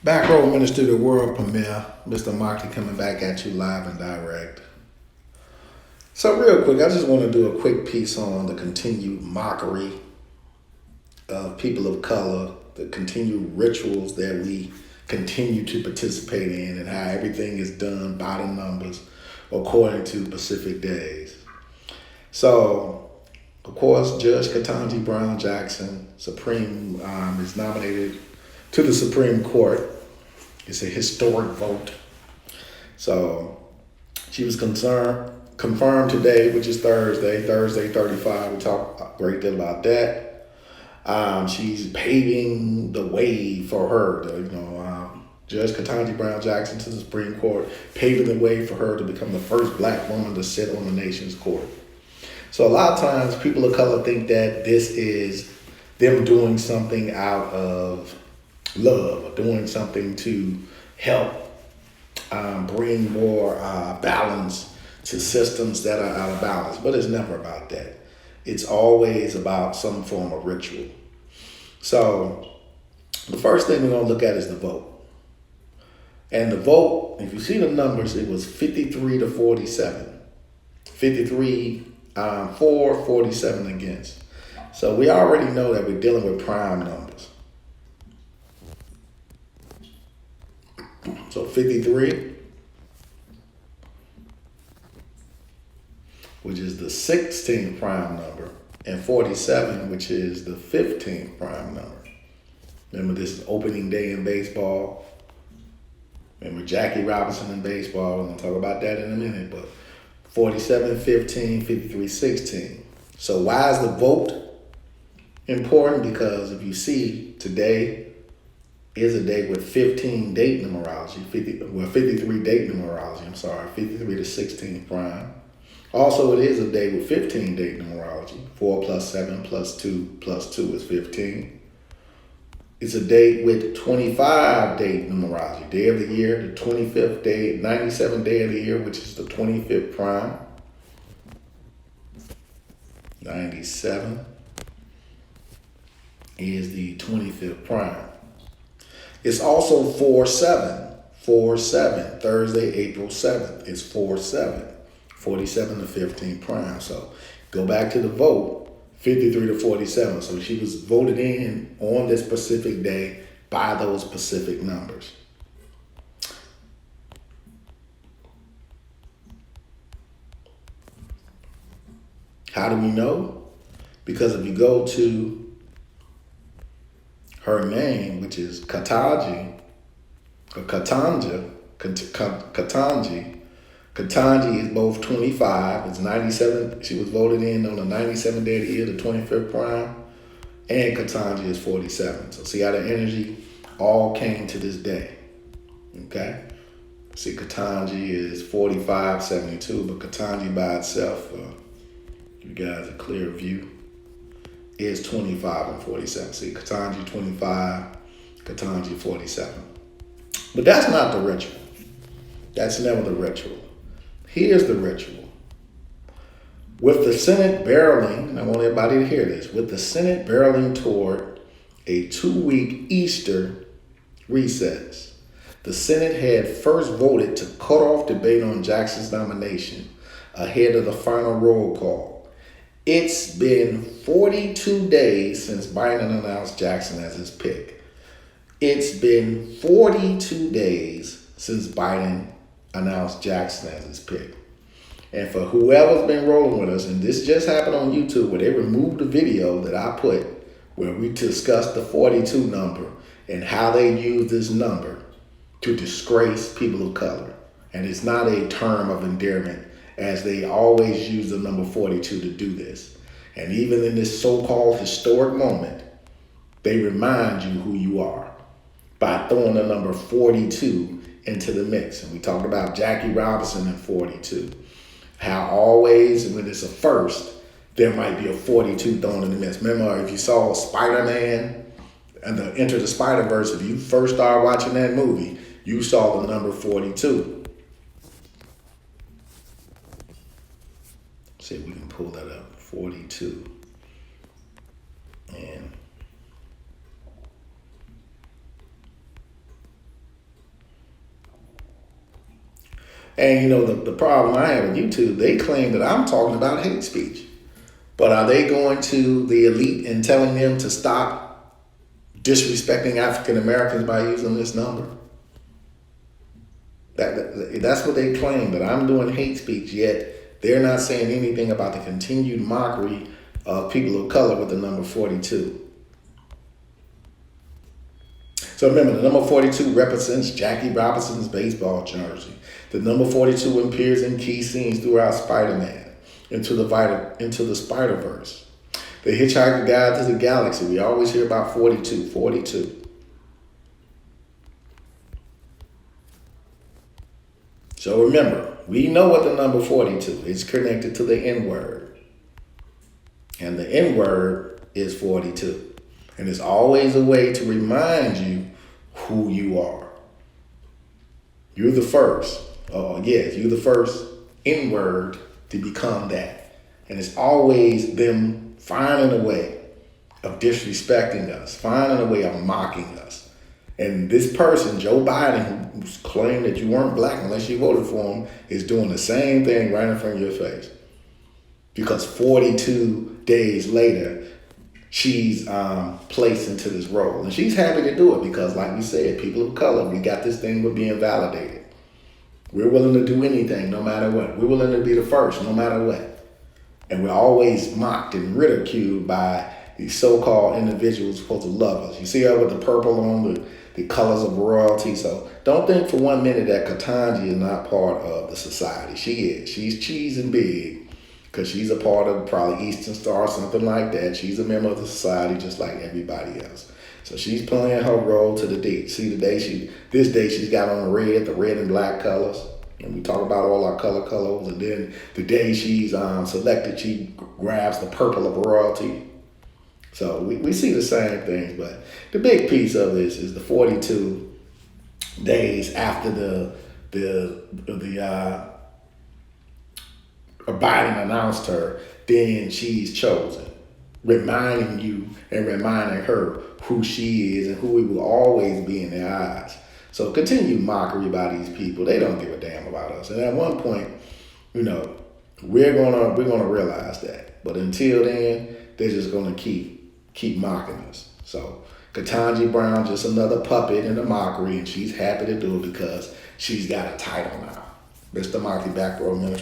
Back row minister, the world premiere, Mr. Moxley coming back at you live and direct. So real quick, I just want to do a quick piece on the continued mockery of people of color, the continued rituals that we continue to participate in, and how everything is done by the numbers according to Pacific days. So, of course, Judge Ketanji Brown Jackson, is nominated to the Supreme Court. It's a historic vote. So she was confirmed today, which is Thursday 35. We talked a great deal about that. She's paving the way for her, Judge Ketanji Brown Jackson to the Supreme Court, paving the way for her to become the first black woman to sit on the nation's court. So a lot of times people of color think that this is them doing something out of love, or doing something to help bring more balance to systems that are out of balance. But it's never about that. It's always about some form of ritual. So the first thing we're going to look at is the vote. And the vote, if you see the numbers, it was 53 to 47. 53 for, 47 against. So we already know that we're dealing with prime numbers. So 53, which is the 16th prime number, and 47, which is the 15th prime number. Remember, this is opening day in baseball. Remember Jackie Robinson in baseball. We're going to talk about that in a minute. But 47, 15, 53, 16. So why is the vote important? Because if you see, today is a day with 15 date numerology, 53 date numerology, 53 to 16 prime. Also, it is a day with 15 date numerology. 4 plus 7 plus 2 plus 2 is 15. It's a date with 25 date numerology. Day of the year, the 25th day, 97th day of the year, which is the 25th prime. 97 is the 25th prime. It's also 4-7. 4-7. Thursday, April 7th is 4-7. 47 to 15 prime. So go back to the vote. 53 to 47. So she was voted in on this specific day by those specific numbers. How do we know? Because if you go to her name, which is Ketanji, or Ketanji, Ketanji is both 25, it's 97, she was voted in on the 97th day of the year, the 25th prime, and Ketanji is 47. So see how the energy all came to this day, okay? See, Ketanji is 45, 72, but Ketanji by itself, you guys a clear view, is 25 and 47. See, Ketanji 25, Ketanji 47. But that's not the ritual. That's never the ritual. Here's the ritual. With the Senate barreling, and I want everybody to hear this, with the Senate barreling toward a 2-week Easter recess, the Senate had first voted to cut off debate on Jackson's nomination ahead of the final roll call. It's been 42 days since Biden announced Jackson as his pick. It's been 42 days since Biden announced Jackson as his pick. And for whoever's been rolling with us, and this just happened on YouTube where they removed the video that I put where we discussed the 42 number and how they use this number to disgrace people of color. And it's not a term of endearment, as they always use the number 42 to do this. And even in this so-called historic moment, they remind you who you are by throwing the number 42 into the mix. And we talked about Jackie Robinson in 42. How always, when it's a first, there might be a 42 thrown in the mix. Remember, if you saw Spider-Man and the Enter the Spider-Verse, if you first started watching that movie, you saw the number 42. See if we can pull that up. 42. And And the problem I have with YouTube, they claim that I'm talking about hate speech. But are they going to the elite and telling them to stop disrespecting African Americans by using this number? That's what they claim, that I'm doing hate speech, yet they're not saying anything about the continued mockery of people of color with the number 42. So remember, the number 42 represents Jackie Robinson's baseball jersey. The number 42 appears in key scenes throughout Spider-Man, into the Spider-Verse. The Hitchhiker Guide to the Galaxy, we always hear about 42, 42. So remember, we know what the number 42 is connected to the N-word. And the N-word is 42. And it's always a way to remind you who you are. You're the first. Oh, yes, you're the first N-word to become that. And it's always them finding a way of disrespecting us, finding a way of mocking us. And this person, Joe Biden, who's claimed that you weren't black unless you voted for him, is doing the same thing right in front of your face. Because 42 days later, she's placed into this role. And she's happy to do it because, like we said, people of color, we got this thing with being validated. We're willing to do anything, no matter what. We're willing to be the first, no matter what. And we're always mocked and ridiculed by these so-called individuals supposed to love us. You see her with the purple on, the colors of royalty. So don't think for 1 minute that Ketanji is not part of the society. She is. She's cheesing big because she's a part of probably Eastern Star, something like that. She's a member of the society just like everybody else. So she's playing her role to the D. See, this day she's got on the red and black colors. And we talk about all our colors. And then the day she's selected, she grabs the purple of royalty. So we see the same things, but the big piece of this is the 42 days after the Biden announced her, then she's chosen, reminding you and reminding her who she is and who we will always be in their eyes. So continued mockery by these people. They don't give a damn about us. And at one point, we're gonna realize that. But until then, they're just gonna keep mocking us. So Ketanji Brown, just another puppet in the mockery, and she's happy to do it because she's got a title now. Mr. Marky, back for a minute.